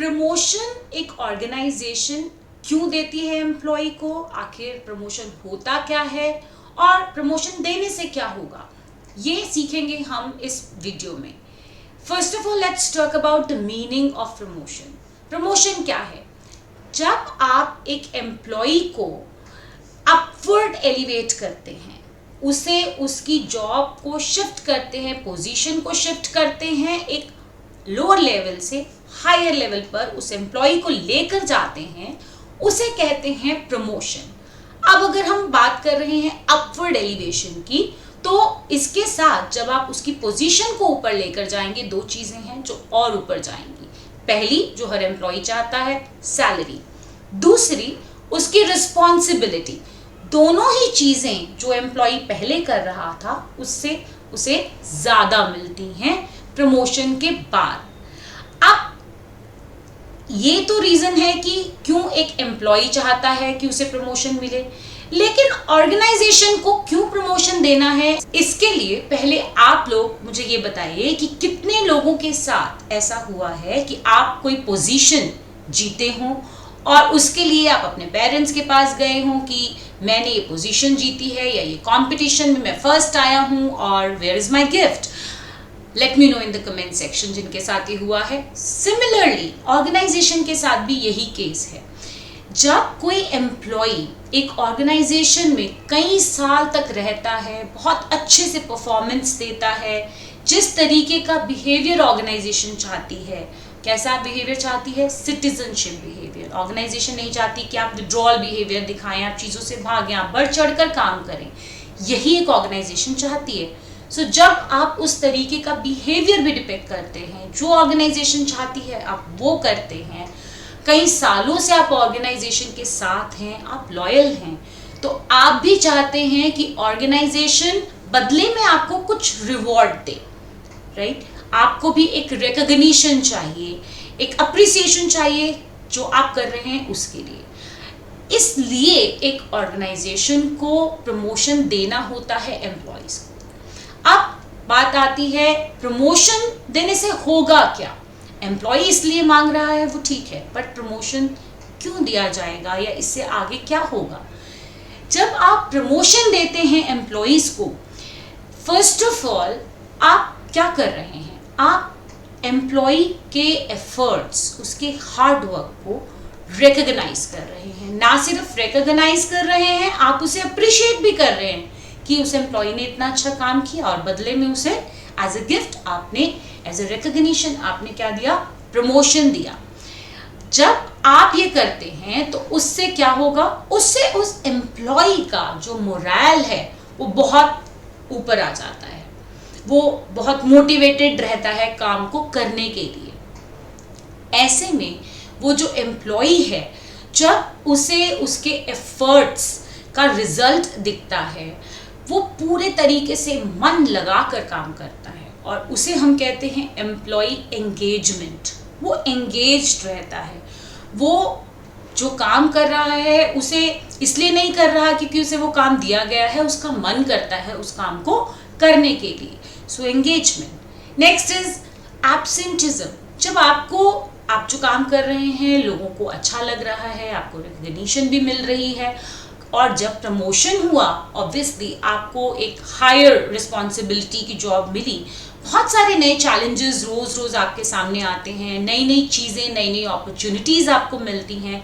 Promotion एक organisation क्यों देती है एम्प्लॉय को, आखिर प्रमोशन होता क्या है और प्रमोशन देने से क्या होगा, ये सीखेंगे हम इस वीडियो में। First of all let's talk about the meaning of promotion. Promotion क्या है? जब आप एक एम्प्लॉय को अपवर्ड एलिवेट करते हैं, उसे उसकी जॉब को शिफ्ट करते हैं, पोजीशन को शिफ्ट करते हैं, एक लोअर लेवल से हायर लेवल पर उस एम्प्लॉय को लेकर जाते हैं, उसे कहते हैं प्रमोशन। अब अगर हम बात कर रहे हैं अपवर्ड एलिवेशन की, तो इसके साथ जब आप उसकी पोजीशन को ऊपर लेकर जाएंगे, दो चीजें हैं जो और ऊपर जाएंगी। पहली, जो हर एम्प्लॉय चाहता है, सैलरी। दूसरी, उसकी रिस्पॉन्सिबिलिटी। दोनों ही चीजें जो एम्प्लॉय पहले कर रहा था उससे उसे ज्यादा मिलती हैं प्रमोशन के बाद। अब ये तो रीजन है कि क्यों एक एम्प्लॉय चाहता है कि उसे प्रमोशन मिले, लेकिन ऑर्गेनाइजेशन को क्यों प्रमोशन देना है, इसके लिए पहले आप लोग मुझे ये बताइए कि कितने लोगों के साथ ऐसा हुआ है कि आप कोई पोजीशन जीते हो और उसके लिए आप अपने पेरेंट्स के पास गए हो कि मैंने ये पोजीशन जीती है या ये कंपटीशन में मैं फर्स्ट आया हूं और where is my gift. Let me know in the comment section जिनके साथ ये हुआ है। सिमिलरली ऑर्गेनाइजेशन के साथ भी यही केस है। जब कोई एम्प्लॉय एक ऑर्गेनाइजेशन में कई साल तक रहता है, बहुत अच्छे से परफॉर्मेंस देता है, जिस तरीके का बिहेवियर ऑर्गेनाइजेशन चाहती है, कैसा बिहेवियर चाहती है, सिटीजनशिप बिहेवियर। ऑर्गेनाइजेशन नहीं चाहती कि आप विड्रॉल बिहेवियर दिखाएं, आप चीज़ों से भागें, आप बढ़ चढ़कर काम करें। यही एक ऑर्गेनाइजेशन चाहती है। सो जब आप उस तरीके का बिहेवियर भी डिपेक्ट करते हैं, जो ऑर्गेनाइजेशन चाहती है आप वो करते हैं, कई सालों से आप ऑर्गेनाइजेशन के साथ हैं, आप लॉयल हैं, तो आप भी चाहते हैं कि ऑर्गेनाइजेशन बदले में आपको कुछ रिवॉर्ड दे, राइट? आपको भी एक रिकॉग्निशन चाहिए, एक अप्रिसिएशन चाहिए जो आप कर रहे हैं उसके लिए। इसलिए एक ऑर्गेनाइजेशन को प्रमोशन देना होता है एम्प्लॉयज को। अब बात आती है प्रमोशन देने से होगा क्या। एम्प्लॉय इसलिए मांग रहा है वो ठीक है, बट प्रमोशन क्यों दिया जाएगा या इससे आगे क्या होगा? जब आप प्रमोशन देते हैं एम्प्लॉयज को, फर्स्ट ऑफ ऑल आप क्या कर रहे हैं? आप एम्प्लॉय के एफर्ट्स, उसके हार्ड वर्क को रिकॉग्नाइज कर रहे हैं। ना सिर्फ रिकॉग्नाइज कर रहे हैं, आप उसे अप्रिशिएट भी कर रहे हैं कि उस एम्प्लॉय ने इतना अच्छा काम किया और बदले में उसे एज अ गिफ्ट आपने, एज अ रिकॉग्निशन आपने क्या दिया? प्रमोशन दिया। जब आप ये करते हैं तो उससे क्या होगा? उससे उस एम्प्लॉय का जो मोरल है वो बहुत ऊपर आ जाता है, वो बहुत मोटिवेटेड रहता है काम को करने के लिए। ऐसे में वो जो एम्प्लॉय है, जब उसे उसके एफर्ट्स का रिजल्ट दिखता है, वो पूरे तरीके से मन लगाकर काम करता है और उसे हम कहते हैं एम्प्लॉय एंगेजमेंट। वो एंगेज्ड रहता है, वो जो काम कर रहा है उसे इसलिए नहीं कर रहा क्योंकि उसे वो काम दिया गया है, उसका मन करता है उस काम को करने के लिए। सो एंगेजमेंट। Next is absenteeism. जब आप जो काम कर रहे हैं लोगों को अच्छा लग रहा है, आपको रिकॉग्निशन भी मिल रही है, और जब प्रमोशन हुआ ऑब्वियसली आपको एक हायर रिस्पॉन्सिबिलिटी की जॉब मिली, बहुत सारे नए चैलेंजेस रोज रोज आपके सामने आते हैं, नई नई चीज़ें, नई नई अपॉर्चुनिटीज़ आपको मिलती हैं,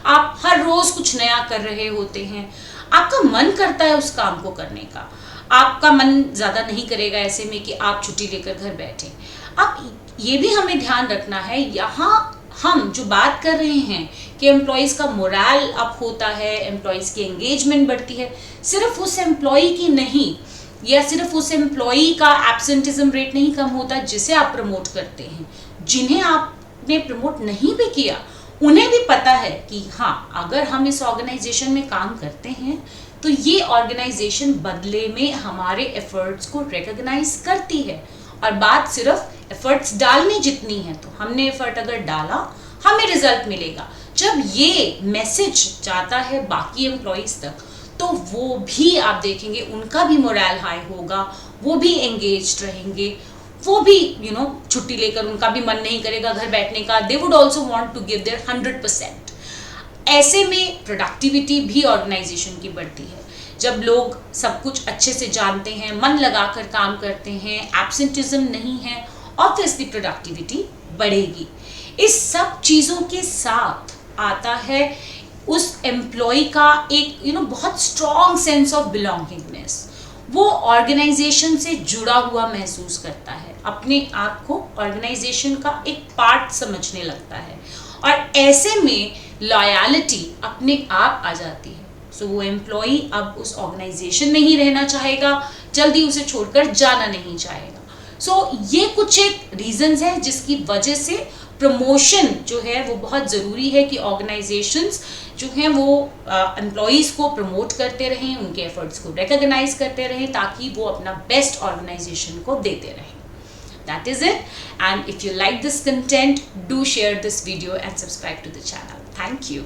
आप हर रोज कुछ नया कर रहे होते हैं, आपका मन करता है उस काम को करने का। आपका मन ज़्यादा नहीं करेगा ऐसे में कि आप छुट्टी लेकर घर बैठें। अब ये भी हमें ध्यान रखना है, यहाँ हम जो बात कर रहे हैं कि एम्प्लॉयज़ का मोरल अप होता है, एम्प्लॉयज़ की एंगेजमेंट बढ़ती है, सिर्फ उस एम्प्लॉय की नहीं, या सिर्फ उस एम्प्लॉय का एब्सेंटिज्म रेट नहीं कम होता जिसे आप प्रमोट करते हैं। जिन्हें आपने प्रमोट नहीं भी किया उन्हें भी पता है कि हाँ, अगर हम इस ऑर्गेनाइजेशन में काम करते हैं तो ये ऑर्गेनाइजेशन बदले में हमारे एफर्ट्स को रिकॉग्नाइज करती है। और बात सिर्फ एफर्ट्स डालने जितनी है, तो हमने एफर्ट अगर डाला हमें रिजल्ट मिलेगा। जब ये मैसेज जाता है बाकी एम्प्लॉयज़ तक, तो वो भी आप देखेंगे उनका भी मोरल हाई होगा, वो भी एंगेज्ड रहेंगे, वो भी छुट्टी लेकर, उनका भी मन नहीं करेगा घर बैठने का, they would also want to give their 100%। ऐसे में प्रोडक्टिविटी भी ऑर्गेनाइजेशन की बढ़ती है। जब लोग सब कुछ अच्छे से जानते हैं, मन लगाकर काम करते हैं, एब्सेंटिज्म नहीं है, ऑब्वियसली प्रोडक्टिविटी बढ़ेगी। इस सब चीज़ों के साथ आता है उस एम्प्लॉय का एक बहुत स्ट्रॉन्ग सेंस ऑफ बिलोंगिंगनेस। वो ऑर्गेनाइजेशन से जुड़ा हुआ महसूस करता है, अपने आप को ऑर्गेनाइजेशन का एक पार्ट समझने लगता है, और ऐसे में लॉयल्टी अपने आप आ जाती है। सो वो एम्प्लॉय अब उस ऑर्गेनाइजेशन में ही रहना चाहेगा, जल्दी उसे छोड़कर जाना नहीं चाहेगा। सो ये कुछ एक रीजंस है जिसकी वजह से प्रमोशन जो है वो बहुत ज़रूरी है कि ऑर्गेनाइजेशंस जो हैं वो एम्प्लॉयज़ को प्रमोट करते रहें, उनके एफर्ट्स को रिकॉग्नाइज करते रहें, ताकि वो अपना बेस्ट ऑर्गेनाइजेशन को देते रहें। That is it. And if you like this content, do share this video and subscribe to the channel. Thank you.